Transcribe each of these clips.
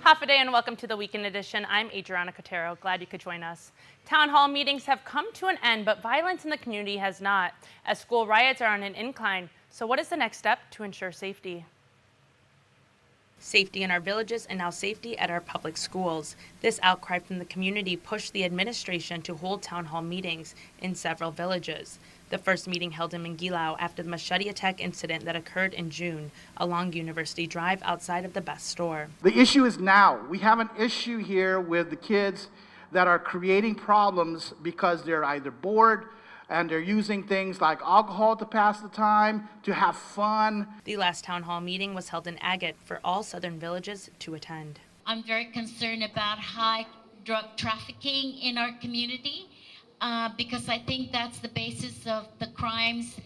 Half a day and welcome to the weekend edition. I'm Adriana Cotero. Glad you could join us. Town hall meetings have come to an end, but violence in the community has not, as school riots are on an incline. So what is the next step to ensure safety? Safety in our villages and now safety at our public schools. This outcry from the community pushed the administration to hold town hall meetings in several villages. The first meeting held in Mangilao after the machete attack incident that occurred in June along University Drive outside of the Best Store. The issue is now. We have an issue here with the kids that are creating problems because they're either bored and they're using things like alcohol to pass the time, to have fun. The last town hall meeting was held in Agate for all southern villages to attend. I'm very concerned about high drug trafficking in our community because I think that's the basis of the crimes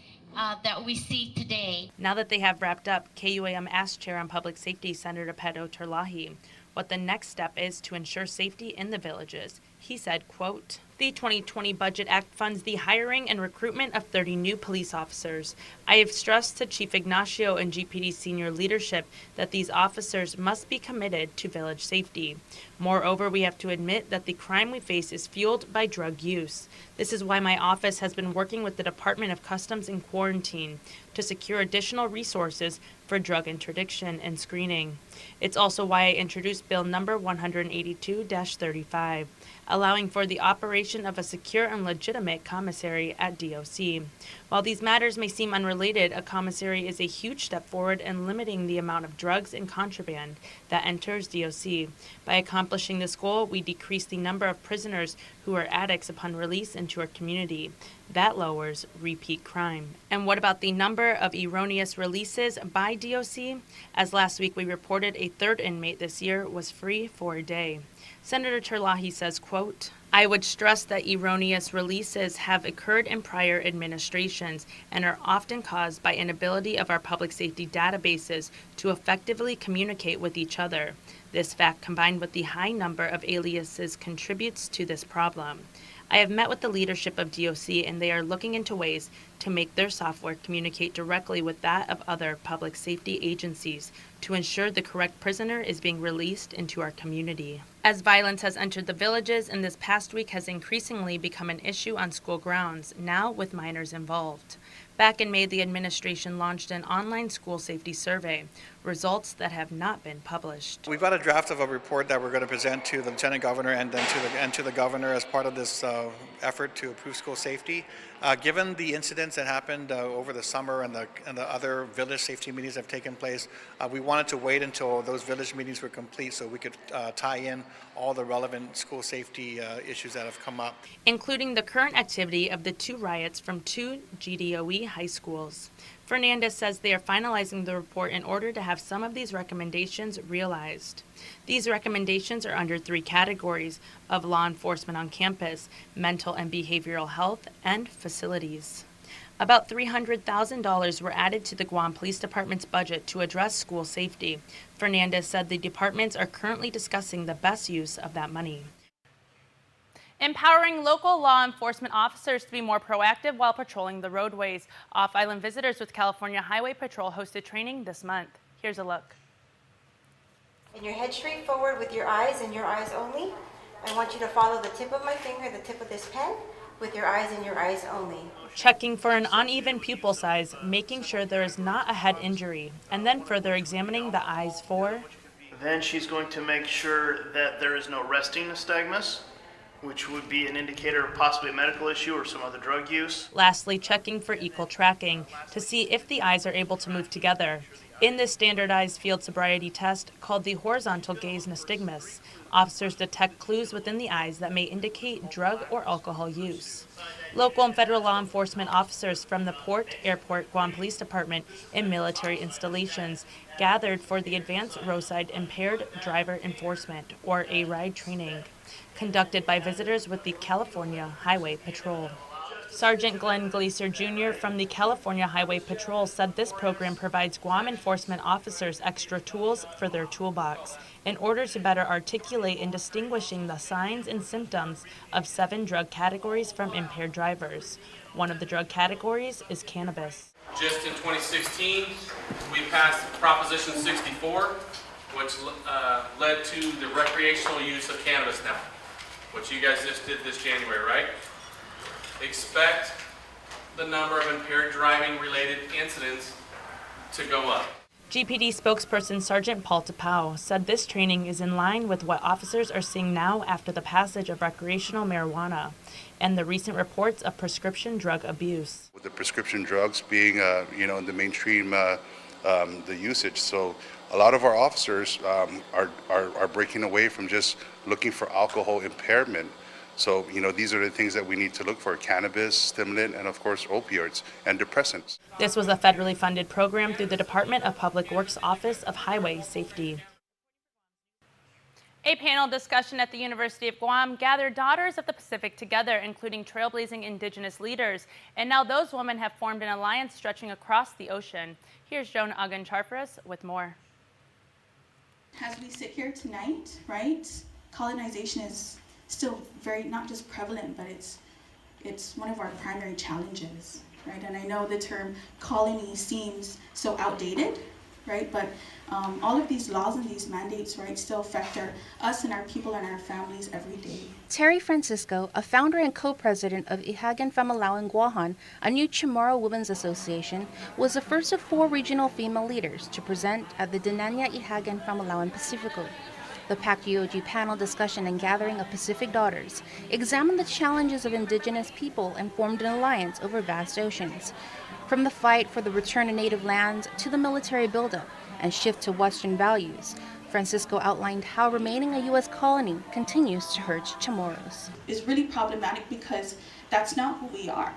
that we see today. Now that they have wrapped up, KUAM asked Chair on Public Safety Senator Pedro Terlahi what the next step is to ensure safety in the villages. He said, quote, "The 2020 Budget Act funds the hiring and recruitment of 30 new police officers. I have stressed to Chief Ignacio and GPD senior leadership that these officers must be committed to village safety. Moreover, we have to admit that the crime we face is fueled by drug use. This is why my office has been working with the Department of Customs and Quarantine to secure additional resources for drug interdiction and screening. It's also why I introduced Bill number 182-35, allowing for the operation of a secure and legitimate commissary at DOC. While these matters may seem unrelated, a commissary is a huge step forward in limiting the amount of drugs and contraband that enters DOC. By accomplishing this goal, we decrease the number of prisoners who are addicts upon release into our community. That lowers repeat crime." And what about the number of erroneous releases by DOC? As last week we reported, a third inmate this year was free for a day. Senator Terlahi says, quote, "I would stress that erroneous releases have occurred in prior administrations and are often caused by inability of our public safety databases to effectively communicate with each other. This fact, combined with the high number of aliases, contributes to this problem. I have met with the leadership of DOC and they are looking into ways to make their software communicate directly with that of other public safety agencies to ensure the correct prisoner is being released into our community." As violence has entered the villages, and this past week has increasingly become an issue on school grounds, now with minors involved. Back in May, the administration launched an online school safety survey, results that have not been published. We've got a draft of a report that we're going to present to the Lieutenant Governor and then to the Governor as part of this effort to improve school safety. Given the incidents that happened over the summer and the other village safety meetings that have taken place, we wanted to wait until those village meetings were complete so we could tie in all the relevant school safety issues that have come up. Including the current activity of the two riots from two GDOE high schools. Fernandez says they are finalizing the report in order to have some of these recommendations realized. These recommendations are under three categories of law enforcement on campus, mental and behavioral health, and facilities. About $300,000 were added to the Guam Police Department's budget to address school safety. Fernandez said the departments are currently discussing the best use of that money. Empowering local law enforcement officers to be more proactive while patrolling the roadways. Off-island visitors with California Highway Patrol hosted training this month. Here's a look. And your head straight forward with your eyes and your eyes only. I want you to follow the tip of my finger, the tip of this pen, with your eyes and your eyes only. Checking for an uneven pupil size, making sure there is not a head injury, and then further examining the eyes for... Then she's going to make sure that there is no resting nystagmus, which would be an indicator of possibly a medical issue or some other drug use. Lastly, checking for equal tracking to see if the eyes are able to move together. In this standardized field sobriety test, called the horizontal gaze nystagmus, officers detect clues within the eyes that may indicate drug or alcohol use. Local and federal law enforcement officers from the Port, Airport, Guam Police Department, and military installations gathered for the Advanced Roadside Impaired Driver Enforcement, or ARIDE training, conducted by visitors with the California Highway Patrol. Sergeant Glenn Glacier Jr. from the California Highway Patrol said this program provides Guam enforcement officers extra tools for their toolbox in order to better articulate in distinguishing the signs and symptoms of 7 drug categories from impaired drivers. One of the drug categories is cannabis. Just in 2016, we passed Proposition 64, which led to the recreational use of cannabis now, which you guys just did this January, right? Expect the number of impaired driving related incidents to go up. GPD spokesperson Sergeant Paul Tapau said this training is in line with what officers are seeing now after the passage of recreational marijuana and the recent reports of prescription drug abuse. With the prescription drugs being, in the mainstream, the usage, so a lot of our officers are breaking away from just looking for alcohol impairment. So, these are the things that we need to look for: cannabis, stimulant, and of course opioids and depressants. This was a federally funded program through the Department of Public Works Office of Highway Safety. A panel discussion at the University of Guam gathered daughters of the Pacific together, including trailblazing indigenous leaders. And now those women have formed an alliance stretching across the ocean. Here's Joan Agan-Charfras with more. As we sit here tonight, right, colonization is still very, not just prevalent, but it's one of our primary challenges, right? And I know the term colony seems so outdated, right? But all of these laws and these mandates, right, still affect us and our people and our families every day. Terry Francisco, a founder and co-president of Ihagan Famalawan Guahan, a new Chamorro Women's Association, was the first of 4 regional female leaders to present at the Denanya Ihagan Famalawan Pacifico. The packed UOG panel discussion and gathering of Pacific daughters examined the challenges of indigenous people and formed an alliance over vast oceans. From the fight for the return of native lands to the military buildup and shift to Western values, Francisco outlined how remaining a U.S. colony continues to hurt Chamorros. It's really problematic because that's not who we are,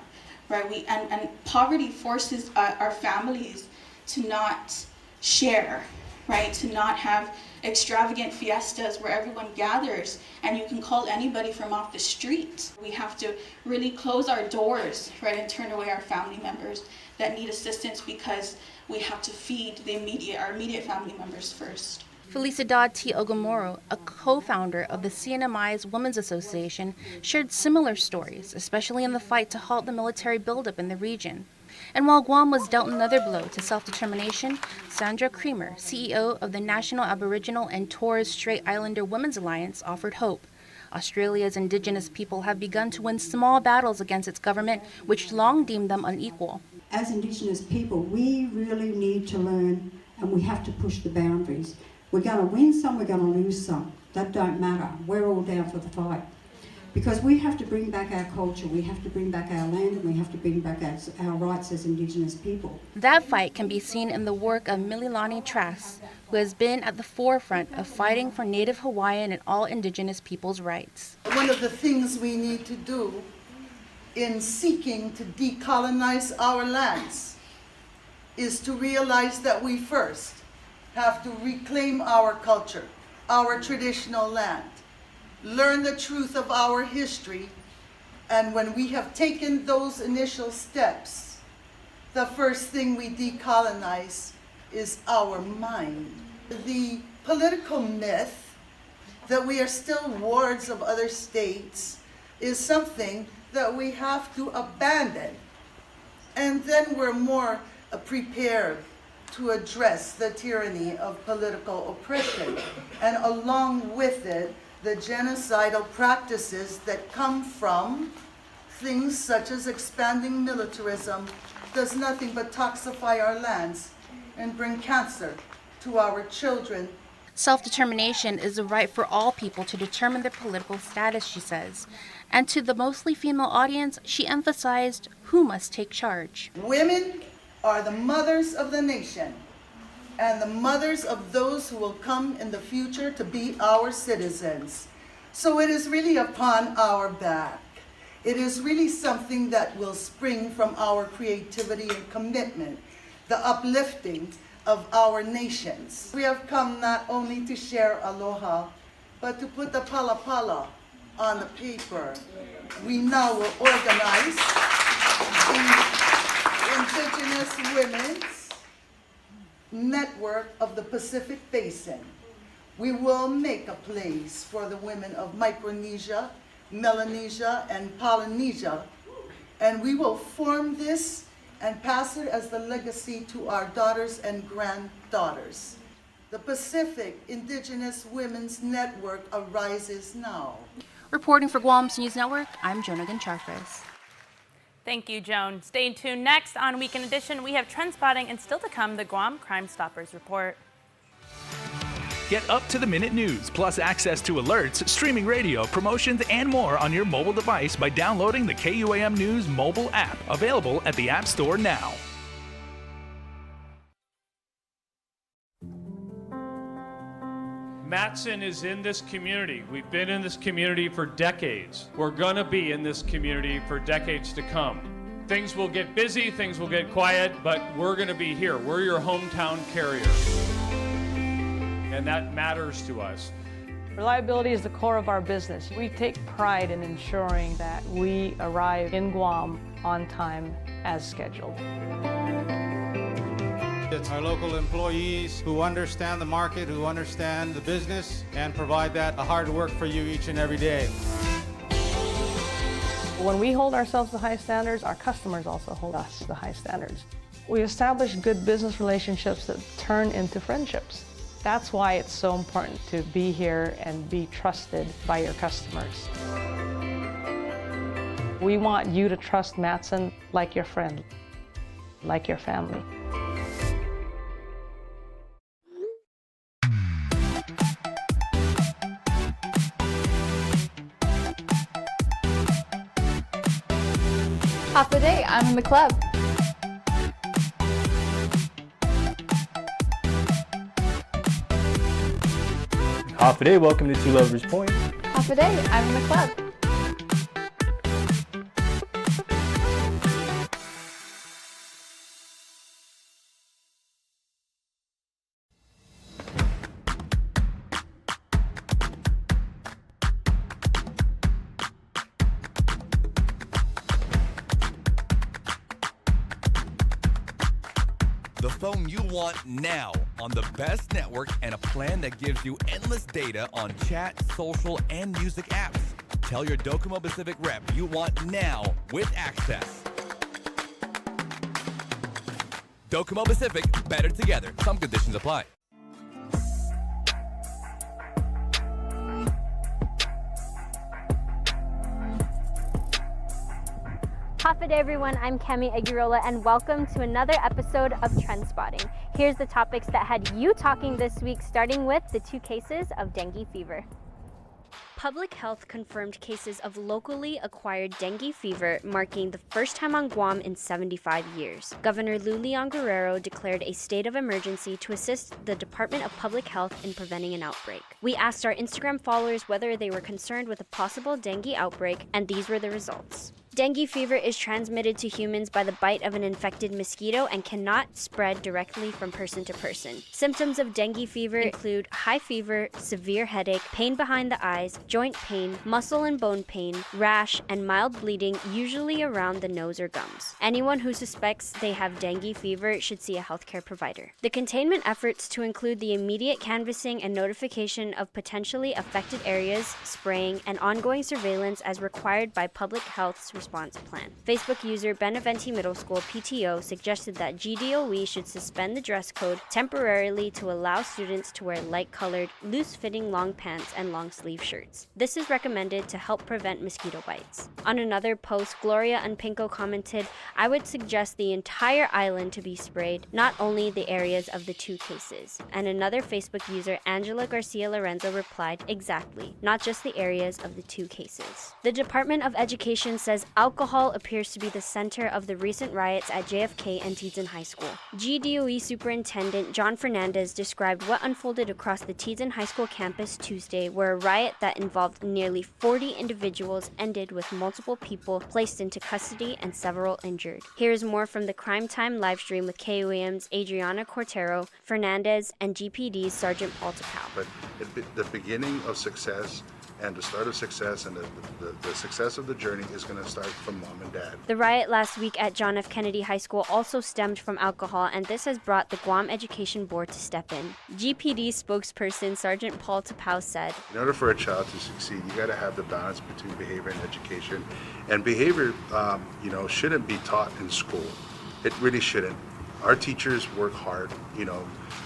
right? And poverty forces our families to not share, right? To not have extravagant fiestas where everyone gathers and you can call anybody from off the street. We have to really close our doors, right, and turn away our family members that need assistance because we have to feed our immediate family members first. Felicidad T. Ogumoro, a co-founder of the CNMI's Women's Association, shared similar stories, especially in the fight to halt the military buildup in the region. And while Guam was dealt another blow to self-determination, Sandra Creamer, CEO of the National Aboriginal and Torres Strait Islander Women's Alliance, offered hope. Australia's indigenous people have begun to win small battles against its government, which long deemed them unequal. As indigenous people, we really need to learn, and we have to push the boundaries. We're going to win some, we're going to lose some. That don't matter. We're all down for the fight. Because we have to bring back our culture, we have to bring back our land, and we have to bring back our rights as indigenous people. That fight can be seen in the work of Mililani Trask, who has been at the forefront of fighting for Native Hawaiian and all indigenous people's rights. One of the things we need to do in seeking to decolonize our lands is to realize that we first have to reclaim our culture, our traditional land, learn the truth of our history, and when we have taken those initial steps, the first thing we decolonize is our mind. The political myth that we are still wards of other states is something that we have to abandon, and then we're more prepared to address the tyranny of political oppression, and along with it, the genocidal practices that come from things such as expanding militarism does nothing but toxify our lands and bring cancer to our children. Self-determination is the right for all people to determine their political status, she says. And to the mostly female audience, she emphasized who must take charge. Women are the mothers of the nation and the mothers of those who will come in the future to be our citizens. So it is really upon our back. It is really something that will spring from our creativity and commitment, the uplifting of our nations. We have come not only to share aloha, but to put the palapala on the paper. We now will organize the Indigenous Women's Network of the Pacific Basin. We will make a place for the women of Micronesia, Melanesia, and Polynesia, and we will form this and pass it as the legacy to our daughters and granddaughters. The Pacific Indigenous Women's Network arises now. Reporting for Guam's News Network, I'm Jonah Goncharfes. Thank you, Joan. Stay tuned. Next on Weekend Edition, we have trend spotting and still to come, the Guam Crime Stoppers Report. Get up-to-the-minute news, plus access to alerts, streaming radio, promotions, and more on your mobile device by downloading the KUAM News mobile app, available at the App Store now. Matson is in this community. We've been in this community for decades. We're going to be in this community for decades to come. Things will get busy, things will get quiet, but we're going to be here. We're your hometown carrier. And that matters to us. Reliability is the core of our business. We take pride in ensuring that we arrive in Guam on time as scheduled. It's our local employees who understand the market, who understand the business, and provide that hard work for you each and every day. When we hold ourselves to high standards, our customers also hold us to high standards. We establish good business relationships that turn into friendships. That's why it's so important to be here and be trusted by your customers. We want you to trust Matson like your friend, like your family. Half the day, I'm in the club. Half a day, welcome to Two Lovers Point. Half a day, I'm in the club. The phone you want now on the best network and a plan that gives you endless data on chat, social, and music apps. Tell your Docomo Pacific rep you want now with access. Docomo Pacific, better together. Some conditions apply. Half a day, everyone. I'm Kemi Aguirola, and welcome to another episode of Trend Spotting. Here's the topics that had you talking this week, starting with the 2 cases of dengue fever. Public Health confirmed cases of locally acquired dengue fever, marking the first time on Guam in 75 years. Governor Lou Leon Guerrero declared a state of emergency to assist the Department of Public Health in preventing an outbreak. We asked our Instagram followers whether they were concerned with a possible dengue outbreak, and these were the results. Dengue fever is transmitted to humans by the bite of an infected mosquito and cannot spread directly from person to person. Symptoms of dengue fever include high fever, severe headache, pain behind the eyes, joint pain, muscle and bone pain, rash, and mild bleeding, usually around the nose or gums. Anyone who suspects they have dengue fever should see a healthcare provider. The containment efforts to include the immediate canvassing and notification of potentially affected areas, spraying, and ongoing surveillance as required by Public Health's response plan. Facebook user Beneventi Middle School PTO suggested that GDOE should suspend the dress code temporarily to allow students to wear light-colored, loose-fitting long pants and long-sleeve shirts. This is recommended to help prevent mosquito bites. On another post, Gloria Unpinko commented, "I would suggest the entire island to be sprayed, not only the areas of the 2 cases." And another Facebook user, Angela Garcia Lorenzo, replied, "Exactly, not just the areas of the 2 cases." The Department of Education says alcohol appears to be the center of the recent riots at JFK and Teadsden High School. GDOE Superintendent John Fernandez described what unfolded across the Teadsden High School campus Tuesday, where a riot that involved nearly 40 individuals ended with multiple people placed into custody and several injured. Here's more from the Crime Time livestream with KUAM's Adriana Cortero, Fernandez, and GPD's Sergeant Paul Tapau. But the beginning of success and the start of success and the success of the journey is going to start from mom and dad. The riot last week at John F. Kennedy High School also stemmed from alcohol, and this has brought the Guam Education Board to step in. GPD spokesperson Sergeant Paul Tapau said, "In order for a child to succeed, you got to have the balance between behavior and education. And behavior, shouldn't be taught in school. It really shouldn't. our teachers work hard,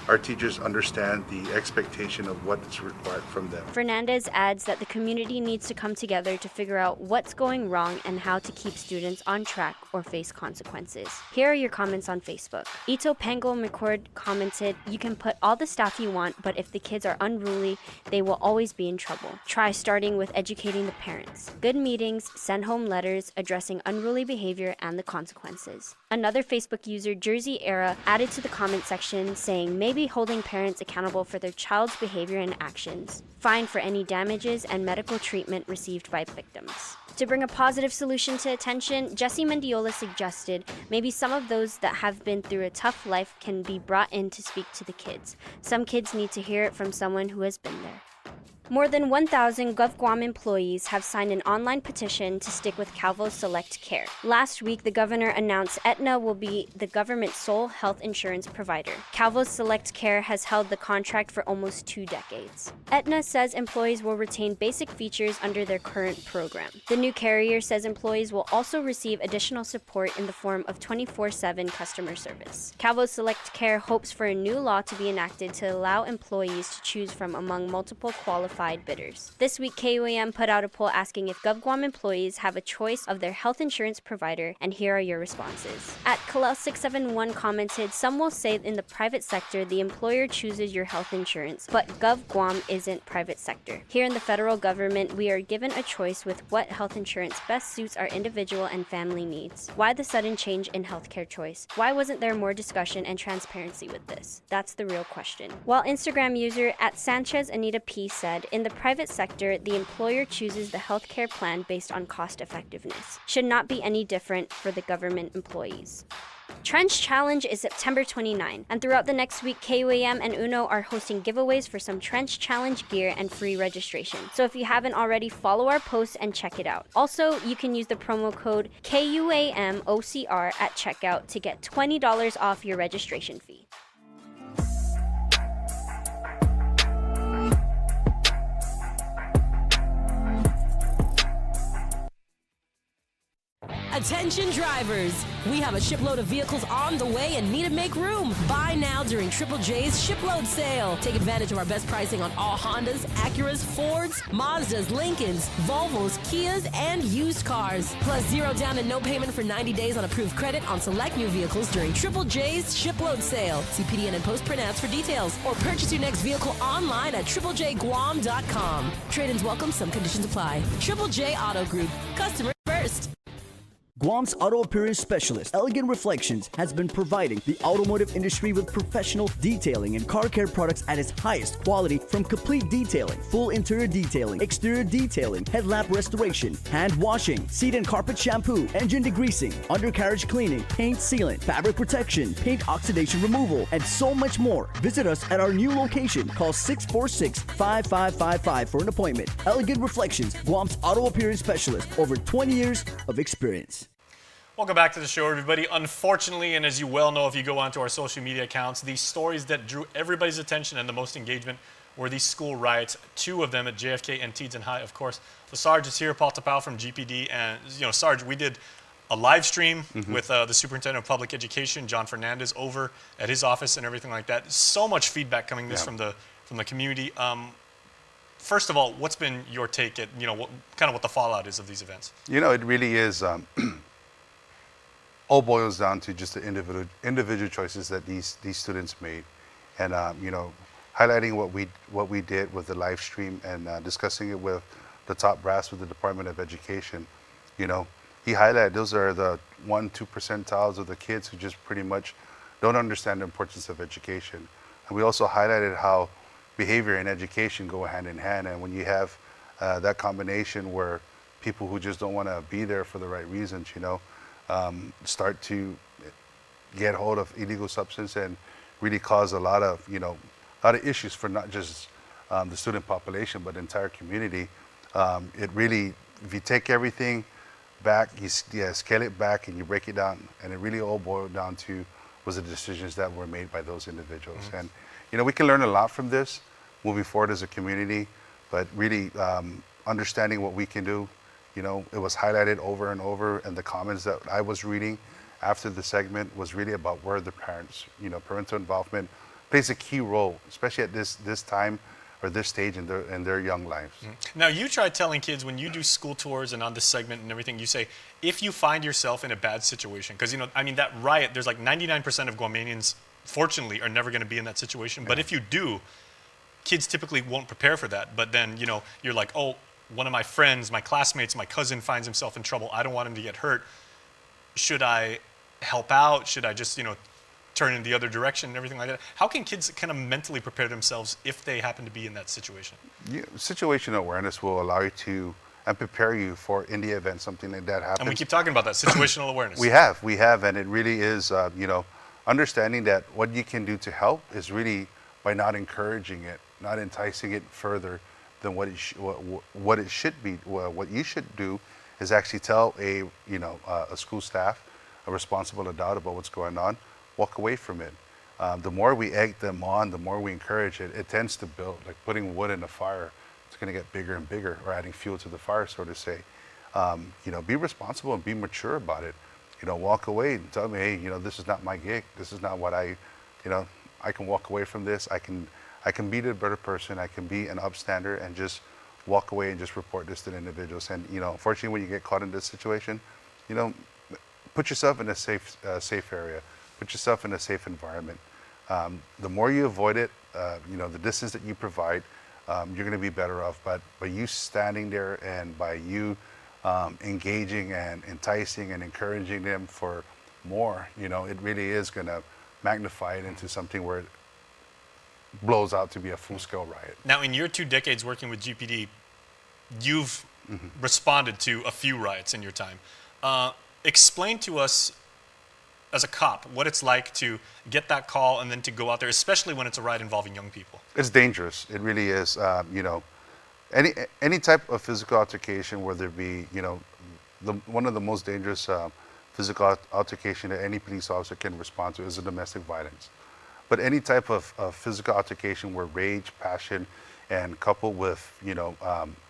our teachers understand the expectation of what's required from them. Fernandez adds that the community needs to come together to figure out what's going wrong and how to keep students on track or face consequences. Here are your comments on Facebook. Ito Pango McCord commented, "You can put all the staff you want, but if the kids are unruly, they will always be in trouble. Try starting with educating the parents. Good meetings, send home letters addressing unruly behavior and the consequences." Another Facebook user, Jersey Era, added to the comment section saying, "Maybe holding parents accountable for their child's behavior and actions. Fine for any damages and medical treatment received by victims." To bring a positive solution to attention, Jesse Mendiola suggested maybe some of those that have been through a tough life can be brought in to speak to the kids. Some kids need to hear it from someone who has been there. More than 1,000 GovGuam employees have signed an online petition to stick with Calvo's Select Care. Last week, the governor announced Aetna will be the government's sole health insurance provider. Calvo's Select Care has held the contract for almost 2 decades. Aetna says employees will retain basic features under their current program. The new carrier says employees will also receive additional support in the form of 24/7 customer service. Calvo's Select Care hopes for a new law to be enacted to allow employees to choose from among multiple qualified bidders. This week, KUAM put out a poll asking if GovGuam employees have a choice of their health insurance provider, and here are your responses. At Kalel671 commented, "Some will say in the private sector the employer chooses your health insurance, but GovGuam isn't private sector. Here in the federal government, we are given a choice with what health insurance best suits our individual and family needs. Why the sudden change in healthcare choice? Why wasn't there more discussion and transparency with this? That's the real question." While Instagram user at Sanchez Anita P said, "In the private sector, the employer chooses the healthcare plan based on cost effectiveness. Should not be any different for the government employees." Trench Challenge is September 29, and throughout the next week, KUAM and UNO are hosting giveaways for some Trench Challenge gear and free registration. So if you haven't already, follow our posts and check it out. Also, you can use the promo code KUAMOCR at checkout to get $20 off your registration fee. Attention drivers, we have a shipload of vehicles on the way and need to make room. Buy now during Triple J's shipload sale. Take advantage of our best pricing on all Hondas, Acuras, Fords, Mazdas, Lincolns, Volvos, Kias, and used cars. Plus 0 down and no payment for 90 days on approved credit on select new vehicles during Triple J's shipload sale. See PDN and post-print ads for details, or purchase your next vehicle online at triplejguam.com. Trade-ins welcome, some conditions apply. Triple J Auto Group, customer first. Guam's auto appearance specialist, Elegant Reflections, has been providing the automotive industry with professional detailing and car care products at its highest quality, from complete detailing, full interior detailing, exterior detailing, headlamp restoration, hand washing, seat and carpet shampoo, engine degreasing, undercarriage cleaning, paint sealant, fabric protection, paint oxidation removal, and so much more. Visit us at our new location. Call 646-5555 for an appointment. Elegant Reflections, Guam's auto appearance specialist, over 20 years of experience. Welcome back to the show, everybody. Unfortunately, and as you well know if you go onto our social media accounts, the stories that drew everybody's attention and the most engagement were these school riots, 2 of them at JFK and Teadsden High, of course. The Sarge is here, Paul Tapau from GPD, and Sarge, we did a live stream with the Superintendent of Public Education, John Fernandez, over at his office and everything like that. So much feedback coming from the community. First of all, what's been your take at what the fallout is of these events? It really is. All boils down to just the individual choices that these students made, and highlighting what we did with the live stream and discussing it with the top brass with the Department of Education. He highlighted those are the 1-2 percentiles of the kids who just pretty much don't understand the importance of education. And we also highlighted how behavior and education go hand in hand, and when you have that combination where people who just don't want to be there for the right reasons, start to get hold of illegal substance and really cause a lot of issues for not just the student population but the entire community. It really, if you take everything back, you scale it back and you break it down, and it really all boiled down to was the decisions that were made by those individuals. And we can learn a lot from this moving forward as a community, but really understanding what we can do. It was highlighted over and over in the comments that I was reading, after the segment was really about where the parents, parental involvement plays a key role, especially at this time or this stage in their young lives. Now, you try telling kids when you do school tours and on this segment and everything, you say, if you find yourself in a bad situation, because, that riot, there's like 99% of Guamanians, fortunately, are never going to be in that situation. But if you do, kids typically won't prepare for that. But then, you're like, oh, one of my friends, my classmates, my cousin finds himself in trouble. I don't want him to get hurt. Should I help out? Should I just, turn in the other direction and everything like that? How can kids kind of mentally prepare themselves if they happen to be in that situation? Situational awareness will allow you to and prepare you for in the event something like that happens. And we keep talking about that, situational awareness. We have, and it really is, understanding that what you can do to help is really by not encouraging it, not enticing it further than what it should be. What you should do is actually tell a school staff, a responsible adult about what's going on. Walk away from it. The more we egg them on, the more we encourage it, it tends to build. Like putting wood in a fire, it's going to get bigger and bigger, or adding fuel to the fire, so to say. Be responsible and be mature about it. Walk away and tell me, hey, this is not my gig. This is not what I can walk away from this. I can be the better person. I can be an upstander and just walk away and just report this to the individuals. And unfortunately, when you get caught in this situation, put yourself in a safe area. Put yourself in a safe environment. The more you avoid it, the distance that you provide, you're going to be better off. But by you standing there and by you engaging and enticing and encouraging them for more, it really is going to magnify it into something where it blows out to be a full-scale riot. Now, in your 2 decades working with GPD, you've responded to a few riots in your time. Explain to us, as a cop, what it's like to get that call and then to go out there, especially when it's a riot involving young people. It's dangerous. It really is. Any type of physical altercation, whether it be, one of the most dangerous physical altercation that any police officer can respond to is a domestic violence. But any type of physical altercation where rage, passion, and coupled with,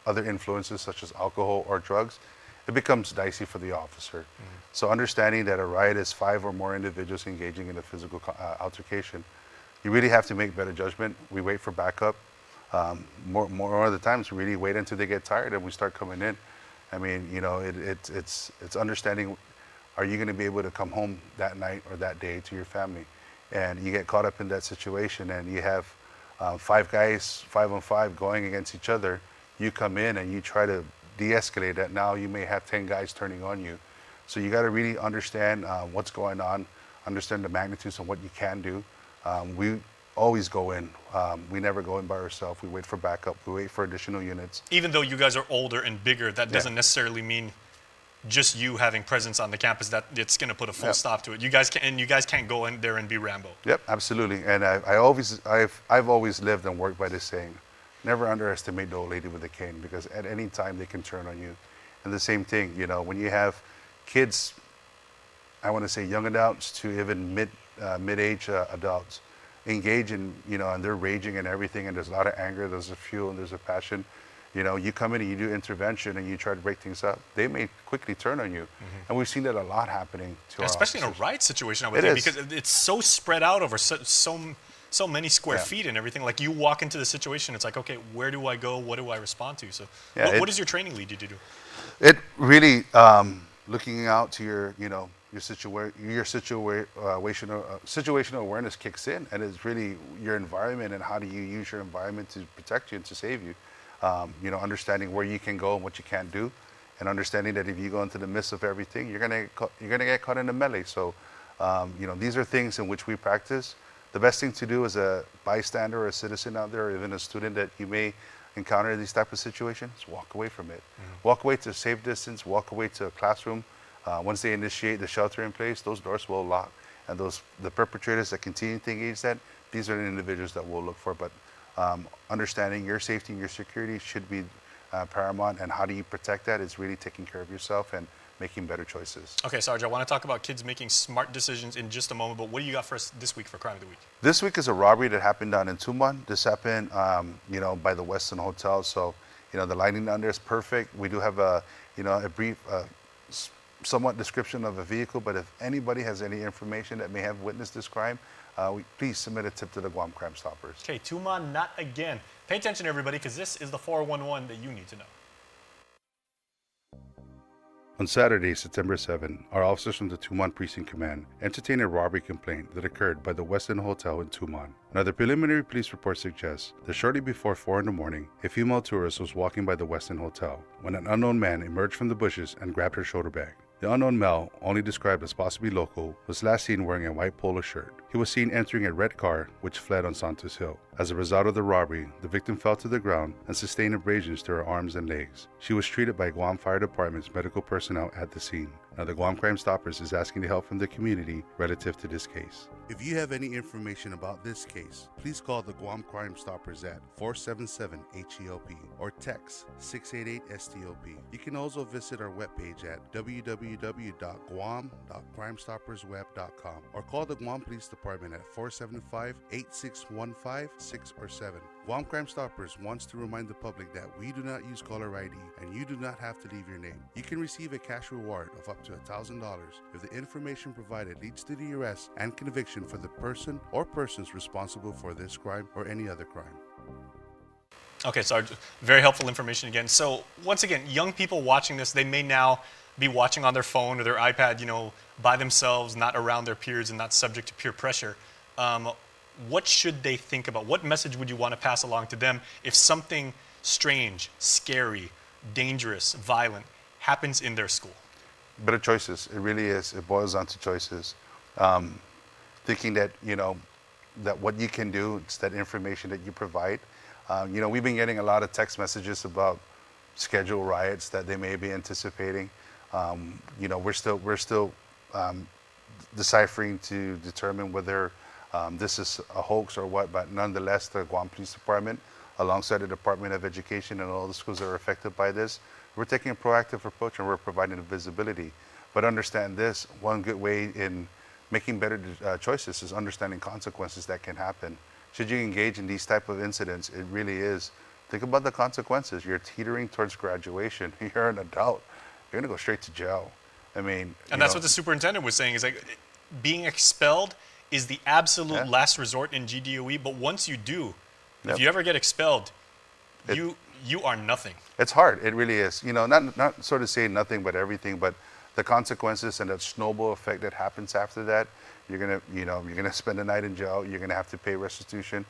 other influences such as alcohol or drugs, it becomes dicey for the officer. So understanding that a riot is 5 or more individuals engaging in a physical altercation, you really have to make better judgment. We wait for backup. More of the times, we really wait until they get tired and we start coming in. I mean, it's understanding, are you going to be able to come home that night or that day to your family? And you get caught up in that situation and you have 5 guys, 5 on 5 going against each other. You come in and you try to de-escalate that. Now you may have 10 guys turning on you. So you got to really understand what's going on, understand the magnitudes of what you can do. We always go in. We never go in by ourselves. We wait for backup. We wait for additional units. Even though you guys are older and bigger, that doesn't necessarily mean just you having presence on the campus that it's going to put a full stop to it. You guys can't go in there and be Rambo. Yep, absolutely. And I've always lived and worked by this saying: never underestimate the old lady with a cane, because at any time they can turn on you. And the same thing, when you have kids, I want to say young adults to even mid-age adults, engage in, and they're raging and everything, and there's a lot of anger, there's a fuel, and there's a passion. You come in and you do intervention and you try to break things up, they may quickly turn on you. And we've seen that a lot happening to our especially officers. in a riot situation, I would think, because it's so spread out over so many square feet and everything. Like, you walk into the situation, it's like, okay, where do I go? What do I respond to? So what does your training lead you to do? It really, looking out to your situational awareness kicks in, and it's really your environment and how do you use your environment to protect you and to save you. Understanding where you can go and what you can't do, and understanding that if you go into the midst of everything, you're gonna get caught in a melee. So, these are things in which we practice. The best thing to do as a bystander or a citizen out there, or even a student that you may encounter these type of situations, walk away from it. Walk away to a safe distance, walk away to a classroom. Once they initiate the shelter in place, those doors will lock. And the perpetrators that continue to engage that, these are the individuals that we'll look for. But understanding your safety and your security should be paramount, and how do you protect that is really taking care of yourself and making better choices. Okay, Sarge, I want to talk about kids making smart decisions in just a moment, but what do you got for us this week for Crime of the Week? This week is a robbery that happened down in Tumon. This happened, by the Westin Hotel. So, the lighting down there is perfect. We do have a brief somewhat description of a vehicle, but if anybody has any information that may have witnessed this crime, please submit a tip to the Guam Crime Stoppers. Okay, Tuman, not again. Pay attention, everybody, because this is the 411 that you need to know. On Saturday, September 7, our officers from the Tumon Precinct Command entertained a robbery complaint that occurred by the Westin Hotel in Tumon. Now, the preliminary police report suggests that shortly before 4 in the morning, a female tourist was walking by the Westin Hotel when an unknown man emerged from the bushes and grabbed her shoulder bag. The unknown male, only described as possibly local, was last seen wearing a white polo shirt. He was seen entering a red car which fled on Santos Hill. As a result of the robbery, the victim fell to the ground and sustained abrasions to her arms and legs. She was treated by Guam Fire Department's medical personnel at the scene. Now, the Guam Crime Stoppers is asking the help from the community relative to this case. If you have any information about this case, please call the Guam Crime Stoppers at 477-HELP or text 688-STOP. You can also visit our webpage at www.guam.crimestoppersweb.com or call the Guam Police Department at 475-8615-6 or 7. Guam Crime Stoppers wants to remind the public that we do not use caller ID and you do not have to leave your name. You can receive a cash reward of up to $1,000 if the information provided leads to the arrest and conviction for the person or persons responsible for this crime or any other crime. Okay, so very helpful information again. So once again, young people watching this, they may now be watching on their phone or their iPad, by themselves, not around their peers and not subject to peer pressure. What should they think about? What message would you want to pass along to them if something strange, scary, dangerous, violent happens in their school? Better choices. It really is. It boils down to choices. Thinking that, that what you can do, it's that information that you provide. We've been getting a lot of text messages about scheduled riots that they may be anticipating. We're still deciphering to determine whether this is a hoax or what, but nonetheless, the Guam Police Department, alongside the Department of Education and all the schools that are affected by this, we're taking a proactive approach and we're providing visibility. But understand this, one good way in making better choices is understanding consequences that can happen. Should you engage in these type of incidents, it really is, think about the consequences. You're teetering towards graduation. You're an adult. You're gonna go straight to jail. And that's what the superintendent was saying, is like being expelled is the absolute last resort in GDOE, but once you do, if you ever get expelled, you are nothing. It's hard, it really is. Not sort of saying nothing but everything, but the consequences and that snowball effect that happens after that, you're gonna spend the night in jail, you're gonna have to pay restitution,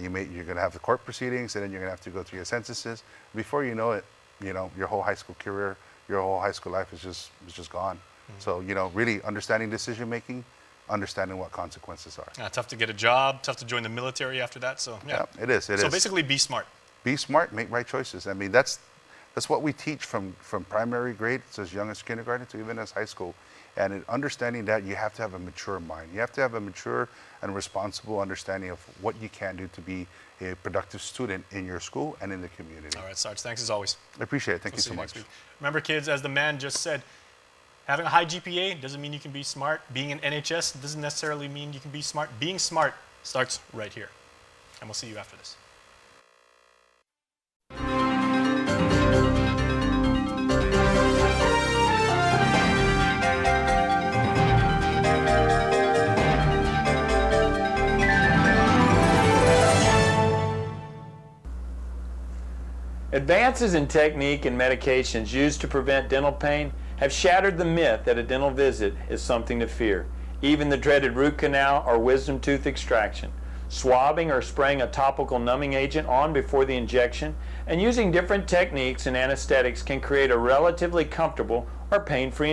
you're gonna have the court proceedings, and then you're gonna have to go through your sentences. Before you know it, your whole high school career, your whole high school life is just gone. So, really understanding decision making, understanding what consequences are. Tough to get a job, tough to join the military after that. So yeah, it is. So basically, be smart. Be smart, make right choices. That's what we teach from primary grades as young as kindergarten to even as high school. And in understanding that, you have to have a mature mind. You have to have a mature and responsible understanding of what you can do to be a productive student in your school and in the community. All right, Sarge, thanks as always. I appreciate it. Thank you so much. Remember, kids, as the man just said, having a high GPA doesn't mean you can be smart. Being an NHS doesn't necessarily mean you can be smart. Being smart starts right here. And we'll see you after this. Advances in technique and medications used to prevent dental pain have shattered the myth that a dental visit is something to fear. Even the dreaded root canal or wisdom tooth extraction. Swabbing or spraying a topical numbing agent on before the injection and using different techniques and anesthetics can create a relatively comfortable or pain-free